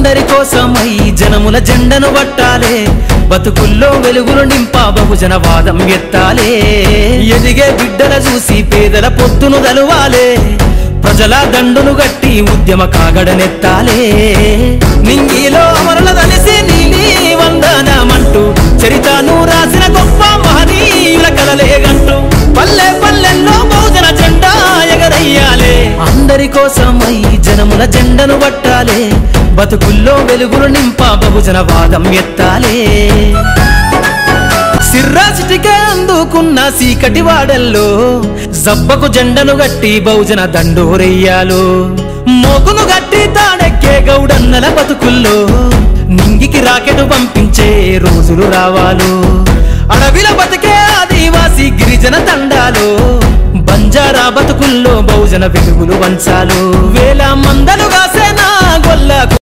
అందరి కోసమై జనముల జెండను పట్టాలే బతుకుల్లో వెలుగులు నింపా బహుజన వాదం ఎత్తాలే ఎదిగే బిడ్డల చూసి పేదల పొత్తును దలువాలే ప్రజల దండును గట్టి ఉద్యమ కాగడనెత్తాలే నింగిలో అమరుల దలిసి నీలి వందనమంటూ చరితను రాసిన గొప్ప మహనీయుల కలలేగంటూ పల్లె పల్లెల్లో బహుజన జెండా ఎగరయ్యాలే అందరి కోసమై జనముల జెండను పట్టాలే బతుకుల్లో వెలుగులు నింపా బహుజన వాదం ఎత్తాలే సిర్రాసిటికే అందుకున్న సీకటి వాడల్లో జబ్బకు జెండను గట్టి బహుజన దండోరెయ్యాలు మోకును గట్టి తాడెక్కే గౌడన్నల బతుకుల్లో నింగికి రాకెట్ పంపించే రోజులు రావాలు అడవిల బతికే ఆదివాసి గిరిజన తండాలు బంజారా బతుకుల్లో బహుజన వెలుగులు వంచాలు వేల మందలుగా సేనా గొల్ల